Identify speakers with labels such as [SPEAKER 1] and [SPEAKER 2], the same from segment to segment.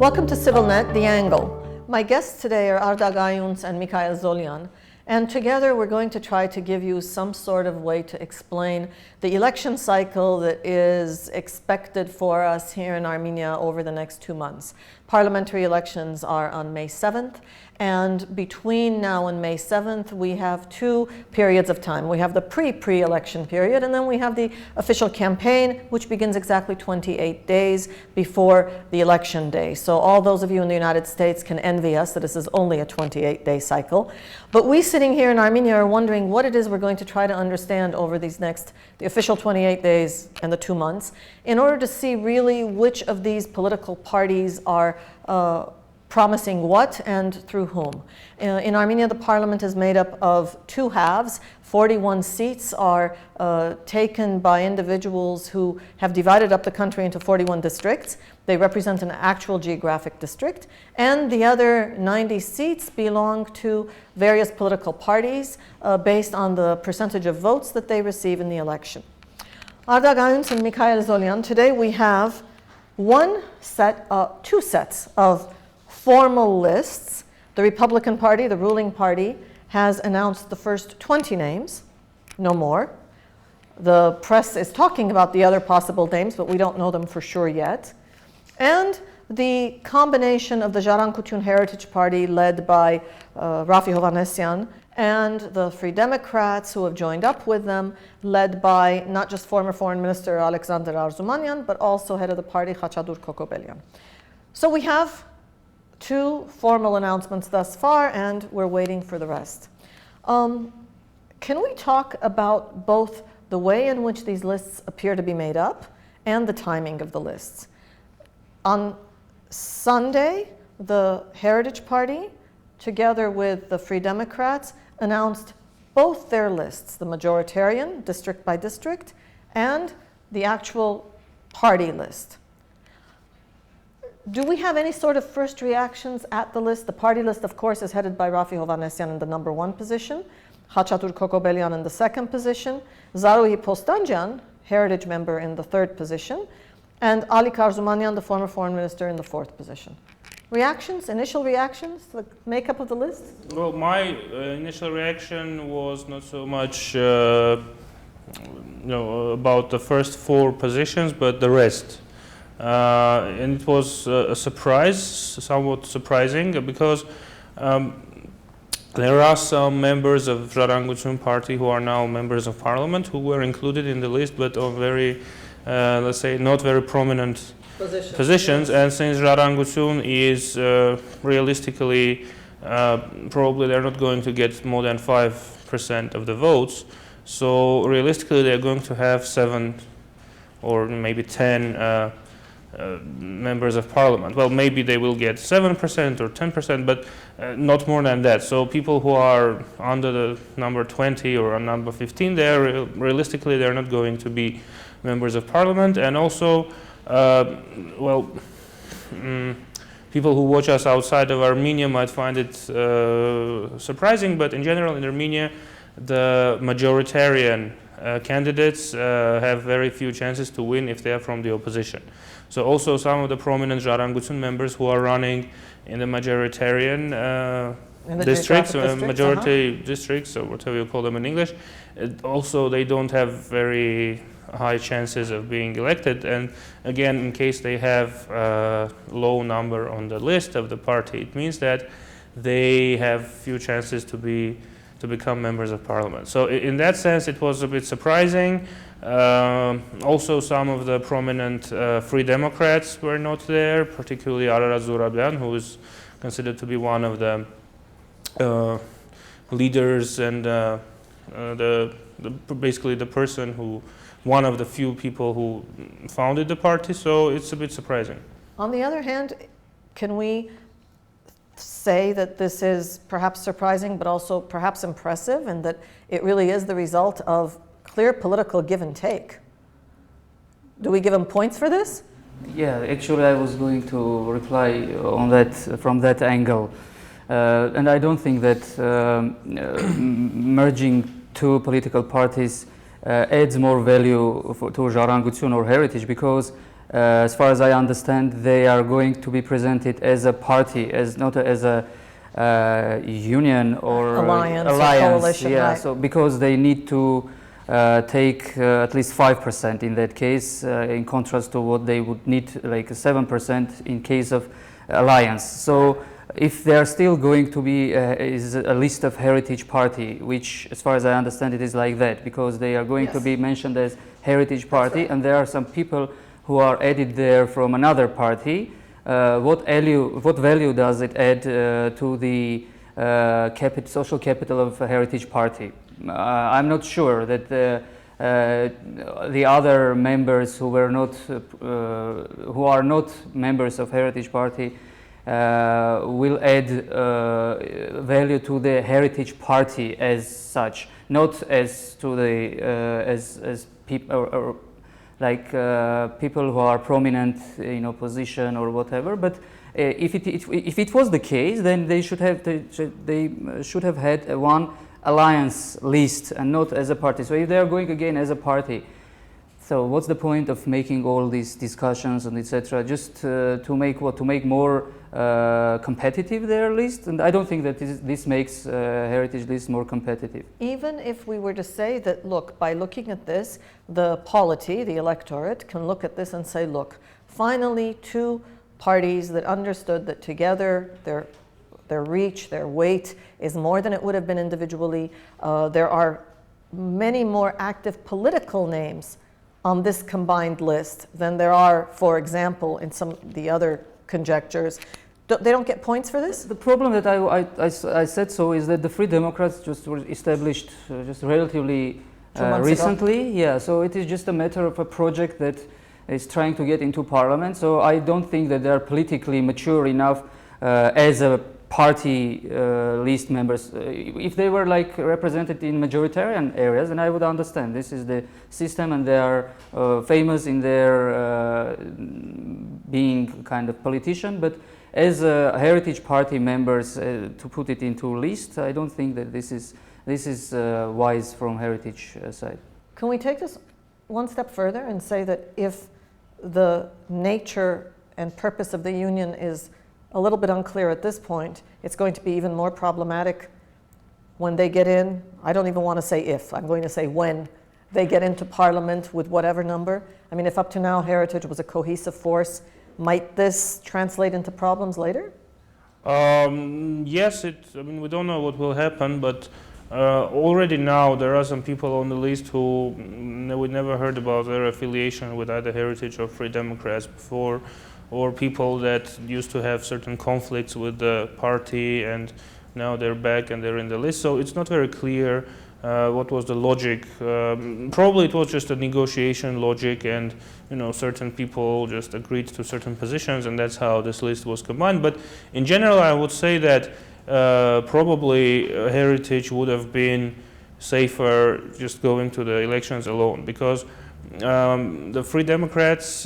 [SPEAKER 1] Welcome to CIVILNET, The Angle. My guests today are Artak Ayunts and Mikayel Zolyan, and together we're going to try to give you some sort of way to explain the election cycle that is expected for us here in Armenia over the next 2 months. Parliamentary elections are on May 7th, and between now and May 7th, we have 2 periods of time. We have the pre-election period, and then we have the official campaign, which begins exactly 28 days before the election day. So all those of you in the United States can envy us that this is only a 28-day cycle. But we sitting here in Armenia are wondering what it is we're going to try to understand over these the official 28 days and the 2 months, in order to see really which of these political parties are promising what and through whom. In Armenia, the parliament is made up of 2 halves. 41 seats are taken by individuals who have divided up the country into 41 districts. They represent an actual geographic district. And the other 90 seats belong to various political parties based on the percentage of votes that they receive in the election. Artak Ayunts and Mikayel Zolyan, today we have 2 sets of formal lists. The Republican Party, the ruling party, has announced the first 20 names, no more. The press is talking about the other possible names, but we don't know them for sure yet. And the combination of the Zharankutun Heritage Party, led by Rafi Hovhannisyan, and the Free Democrats, who have joined up with them, led by not just former Foreign Minister Alexander Arzumanyan, but also head of the party, Khachadur Kokobelyan. So we have 2 formal announcements thus far, and we're waiting for the rest. Can we talk about both the way in which these lists appear to be made up and the timing of the lists? On Sunday, the Heritage Party, together with the Free Democrats, announced both their lists, the majoritarian, district by district, and the actual party list. Do we have any sort of first reactions at the list? The party list, of course, is headed by Rafi Hovhannisyan in the number 1 position, Khachatur Kokobelyan in the 2nd position, Zaruhi Postanjan, heritage member, in the 3rd position, and Ali Arzumanyan, the former foreign minister, in the 4th position. Reactions, initial reactions to the makeup of the list?
[SPEAKER 2] Well, my initial reaction was not so much about the first 4 positions, but the rest. And it was a surprise, somewhat surprising, because there are some members of Zharankutun party who are now members of parliament who were included in the list, but on very, let's say, not very prominent positions. And since Zharankutun is realistically, probably they're not going to get more than 5% of the votes, so realistically they're going to have 7 or maybe 10 members of parliament. Well, maybe they will get 7% or 10%, but not more than that. So people who are under the number 20 or number 15, realistically they're not going to be members of parliament. And also, people who watch us outside of Armenia might find it surprising, but in general in Armenia, the majoritarian candidates have very few chances to win if they are from the opposition. So also some of the prominent Zharankutun members who are running in the majoritarian districts, majority districts, or whatever you call them in English, also they don't have very high chances of being elected. And again, in case they have a low number on the list of the party, it means that they have few chances to become members of parliament. So in that sense, it was a bit surprising. Also, some of the prominent Free Democrats were not there, particularly Ararat Zurabian, who is considered to be one of the leaders and basically the person one of the few people who founded the party. So it's a bit surprising.
[SPEAKER 1] On the other hand, can we say that this is perhaps surprising, but also perhaps impressive, and that it really is the result of clear political give and take? Do we give them points for this?
[SPEAKER 3] Yeah, actually I was going to reply on that from that angle. And I don't think that merging 2 political parties adds more value to Zharankutun or heritage, because as far as I understand, they are going to be presented as a party, as not as a union or
[SPEAKER 1] alliance or coalition,
[SPEAKER 3] yeah,
[SPEAKER 1] right.
[SPEAKER 3] so because they need to take at least 5% in that case, in contrast to what they would need, like 7% in case of alliance. So if they are still going to be is a list of heritage party, which as far as I understand it is like that, because they are going to be mentioned as heritage party,
[SPEAKER 1] right.
[SPEAKER 3] and there are some people who are added there from another party. What value does it add to the social capital of a heritage party? I'm not sure that the other members who were not who are not members of heritage party will add value to the heritage party as such, not as to the as people or like people who are prominent in opposition or whatever. But if it was the case, then they should have had one alliance list and not as a party. So if they are going again as a party, so what's the point of making all these discussions and etc. Just to make more competitive their list? And I don't think that this makes heritage list more competitive.
[SPEAKER 1] Even if we were to say that, look, by looking at this, the polity, the electorate, can look at this and say, look, finally two parties that understood that together their reach, their weight is more than it would have been individually. There are many more active political names on this combined list than there are, for example, in some of the other conjectures. They don't get points for this?
[SPEAKER 3] The problem that I said so is that the Free Democrats just were established just relatively recently. Yeah, so it is just a matter of a project that is trying to get into parliament. So I don't think that they are politically mature enough as a party list members. If they were like represented in majoritarian areas, then I would understand. This is the system, and they are famous in their being kind of politician. But as heritage party members, to put it into list, I don't think that this is wise from heritage side.
[SPEAKER 1] Can we take this one step further and say that if the nature and purpose of the union is a little bit unclear at this point, it's going to be even more problematic when they get in? I don't even want to say if, I'm going to say when they get into parliament with whatever number. I mean, if up to now Heritage was a cohesive force, might this translate into problems later?
[SPEAKER 2] Yes, I mean, we don't know what will happen, but already now there are some people on the list who we never heard about their affiliation with either Heritage or Free Democrats before, or people that used to have certain conflicts with the party and now they're back and they're in the list. So it's not very clear what was the logic. Probably it was just a negotiation logic, and certain people just agreed to certain positions, and that's how this list was combined. But in general, I would say that probably Heritage would have been safer just going to the elections alone, because the Free Democrats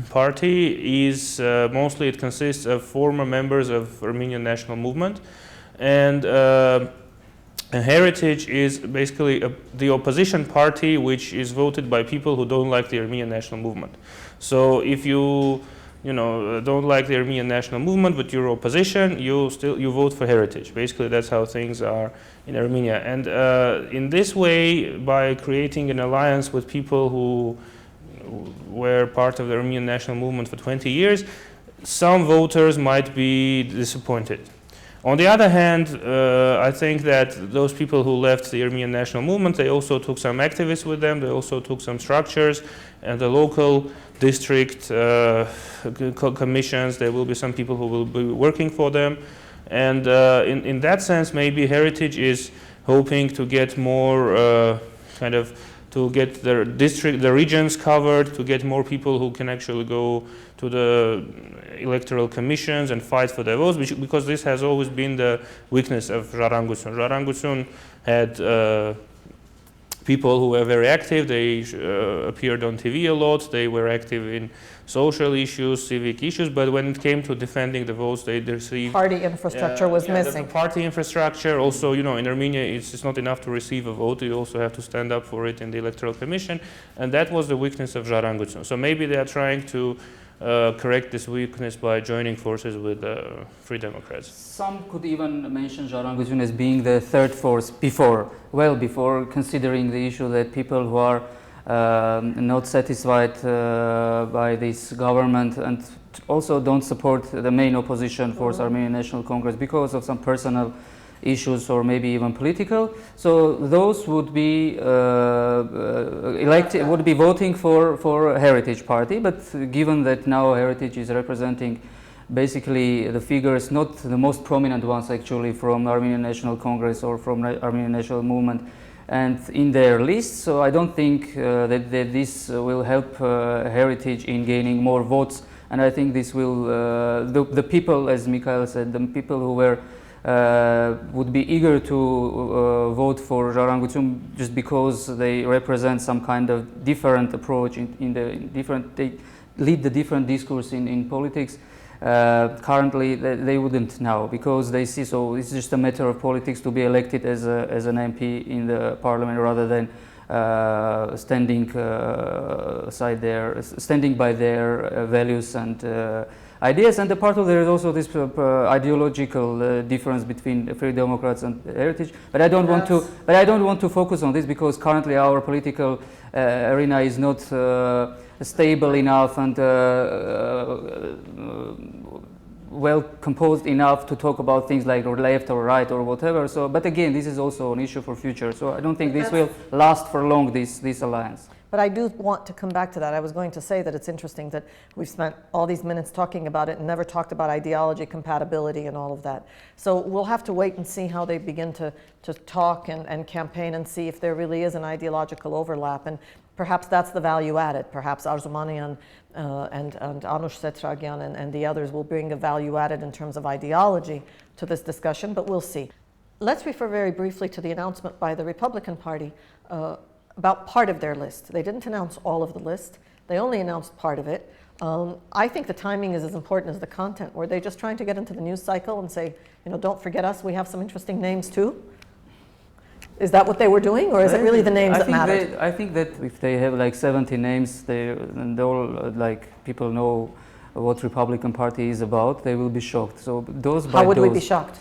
[SPEAKER 2] party is mostly, it consists of former members of Armenian National Movement, and Heritage is basically the opposition party, which is voted by people who don't like the Armenian National Movement. So if you don't like the Armenian National Movement, but you're opposition, you vote for Heritage. Basically, that's how things are in Armenia. And in this way, by creating an alliance with people who were part of the Armenian National Movement for 20 years, some voters might be disappointed. On the other hand, I think that those people who left the Armenian National Movement, they also took some activists with them, they also took some structures, and the local district commissions, there will be some people who will be working for them. And in that sense, maybe Heritage is hoping to get more to get the regions covered, to get more people who can actually go to the electoral commissions and fight for their votes, because this has always been the weakness of Zharangusun. Zharangusun had people who were very active. They appeared on TV a lot. They were active in social issues, civic issues. But when it came to defending the votes they received,
[SPEAKER 1] Party infrastructure was missing.
[SPEAKER 2] The party infrastructure. Also, you know, in Armenia, it's not enough to receive a vote. You also have to stand up for it in the electoral commission, and that was the weakness of Zharangutsun. So maybe they are trying to correct this weakness by joining forces with Free Democrats.
[SPEAKER 3] Some could even mention Zharangutsun as being the third force before, considering the issue that people who are not satisfied by this government and also don't support the main opposition force, Armenian National Congress, because of some personal issues or maybe even political. So those would be elected, would be voting for Heritage Party. But given that now Heritage is representing basically the figures, not the most prominent ones actually, from Armenian National Congress or from Armenian National Movement, and in their list, so I don't think that this will help Heritage in gaining more votes. And I think this will the people, as Mikael said, the people who were would be eager to vote for Zharangutsun just because they represent some kind of different approach they lead the different discourse in politics. Currently they wouldn't now, because they see, so it's just a matter of politics to be elected as an MP in the parliament rather than standing by their values and ideas. And the part of there is also this ideological difference between Free Democrats and Heritage. But I don't want to focus on this, because currently our political arena is not stable enough and well composed enough to talk about things like left or right or whatever. So, but again, this is also an issue for future. So I don't think this will last for long, this alliance.
[SPEAKER 1] But I do want to come back to that. I was going to say that it's interesting that we've spent all these minutes talking about it and never talked about ideology, compatibility, and all of that. So we'll have to wait and see how they begin to talk and campaign, and see if there really is an ideological overlap. And perhaps that's the value added. Perhaps Armenian and Anush Setragian and the others will bring a value added in terms of ideology to this discussion, but we'll see. Let's refer very briefly to the announcement by the Republican Party about part of their list. They didn't announce all of the list. They only announced part of it. I think the timing is as important as the content. Were they just trying to get into the news cycle and say, you know, don't forget us, we have some interesting names too? Is that what they were doing, or is it really the names that mattered?
[SPEAKER 3] I think that if they have like 70 names, and all like people know what Republican Party is about, they will be shocked. So those by
[SPEAKER 1] How would we be shocked?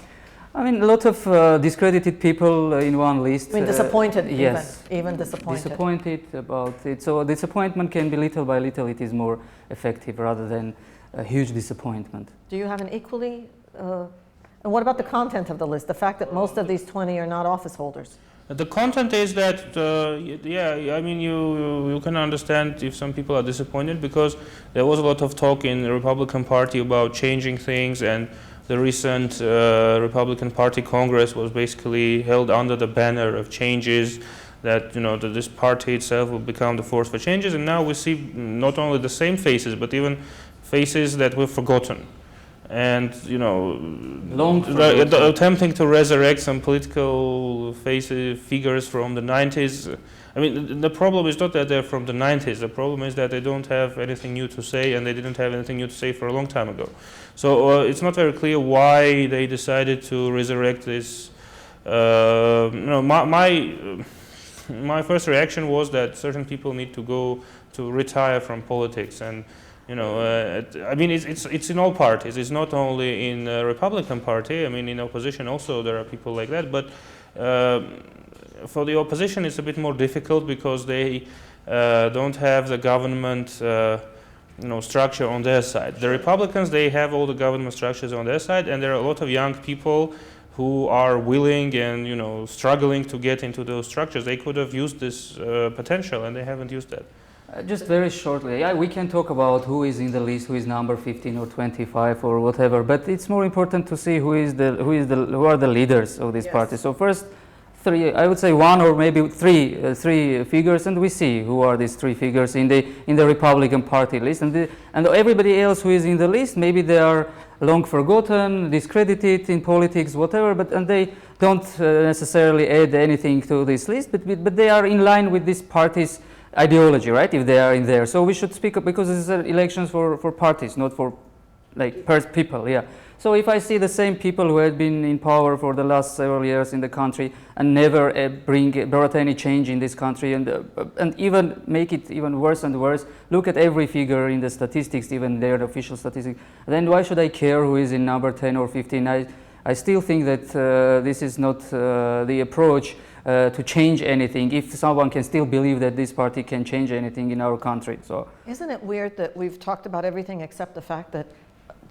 [SPEAKER 3] I mean, a lot of discredited people in one list.
[SPEAKER 1] I mean, disappointed.
[SPEAKER 3] Yes,
[SPEAKER 1] even disappointed.
[SPEAKER 3] Disappointed about it. So disappointment can be little by little. It is more effective rather than a huge disappointment.
[SPEAKER 1] Do you have an equally? And what about the content of the list? The fact that most of these 20 are not office holders.
[SPEAKER 2] The content is that, yeah, I mean, you can understand if some people are disappointed, because there was a lot of talk in the Republican Party about changing things, and the recent Republican Party Congress was basically held under the banner of changes, that, you know, that this party itself will become the force for changes. And now we see not only the same faces, but even faces that were forgotten. And, you know, attempting to resurrect some political figures from the 90s. I mean, the problem is not that they're from the 90s. The problem is that they don't have anything new to say, and they didn't have anything new to say for a long time ago. So it's not very clear why they decided to resurrect this. You know, my first reaction was that certain people need to go to retire from politics. And, you know, I mean, it's in all parties. It's not only in the Republican Party. I mean, in opposition also there are people like that. But for the opposition, it's a bit more difficult, because they don't have the government, you know, structure on their side. The Republicans, they have all the government structures on their side, and there are a lot of young people who are willing and, you know, struggling to get into those structures. They could have used this potential, and they haven't used that.
[SPEAKER 3] Just very shortly, yeah, we can talk about who is in the list, who is number 15 or 25 or whatever, but it's more important to see who are the leaders of this party. So first, three, I would say one or maybe three figures, and we see who are these three figures in the Republican Party list, and everybody else who is in the list, maybe they are long forgotten, discredited in politics, whatever, but don't necessarily add anything to this list, but they are in line with this party's ideology, right? If they are in there, so we should speak up because this is elections for parties, not for like people. Yeah. So if I see the same people who had been in power for the last several years in the country and never brought any change in this country, and even make it even worse and worse, look at every figure in the statistics, even their official statistics, then why should I care who is in number 10 or 15? I still think that this is not the approach to change anything, if someone can still believe that this party can change anything in our country. So
[SPEAKER 1] isn't it weird that we've talked about everything except the fact that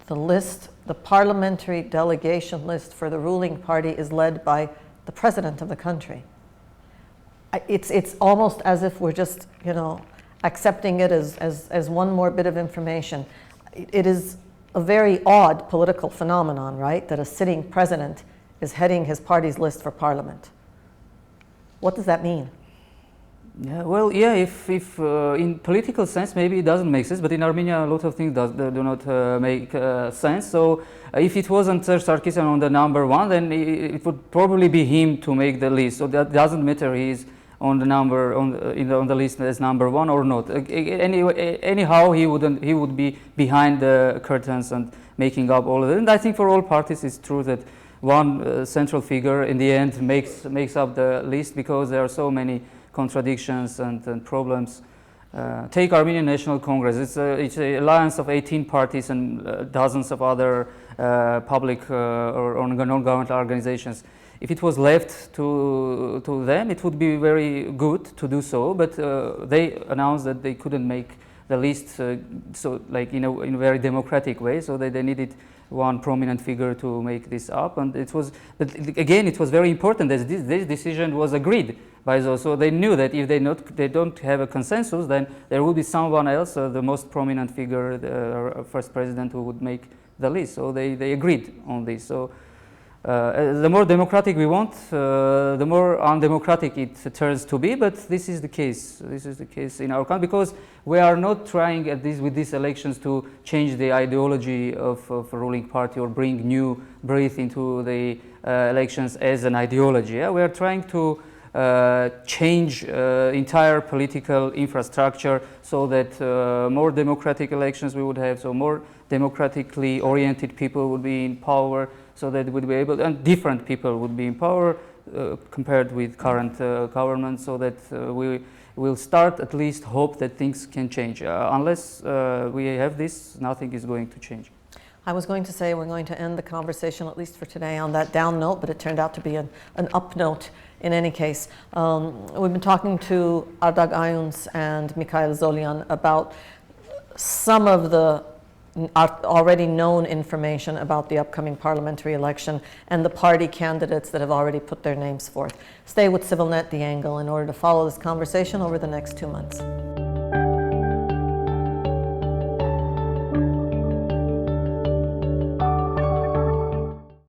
[SPEAKER 1] the list, the parliamentary delegation list for the ruling party is led by the president of the country? It's almost as if we're just, you know, accepting it as one more bit of information. It is a very odd political phenomenon, right? That a sitting president is heading his party's list for parliament. What does that mean?
[SPEAKER 3] Yeah, well, yeah, if in political sense, maybe it doesn't make sense, but in Armenia, a lot of things do not make sense. So if it wasn't Sarkisyan on the number one, then it would probably be him to make the list. So that doesn't matter he is on the number on the list as number one or not. Anyway, anyhow, he would be behind the curtains and making up all of it. And I think for all parties, it's true that one central figure in the end makes up the list, because there are so many contradictions and problems. Take Armenian National Congress. It's an alliance of 18 parties and dozens of other public or non-governmental organizations. If it was left to them, it would be very good to do so, but they announced that they couldn't make the list, so like in a very democratic way, so that they needed one prominent figure to make this up. And it was, but again, it was very important that this decision was agreed by those. So they knew that if they don't have a consensus, then there will be someone else, the most prominent figure, the first president, who would make the list. So they agreed on this. So the more democratic we want, the more undemocratic it turns to be. But this is the case. This is the case in our country, because we are not trying with these elections to change the ideology of a ruling party or bring new breath into the elections as an ideology. Yeah? We are trying to change entire political infrastructure so that more democratic elections we would have, so more democratically oriented people would be in power, so that we would be able, and different people would be in power compared with current government, so that we will start at least hope that things can change. Unless we have this, nothing is going to change.
[SPEAKER 1] I was going to say we're going to end the conversation, at least for today, on that down note, but it turned out to be an up note in any case. We've been talking to Artak Ayunts and Mikayel Zolyan about some of the already known information about the upcoming parliamentary election and the party candidates that have already put their names forth. Stay with CIVILNET, The Angle, in order to follow this conversation over the next 2 months.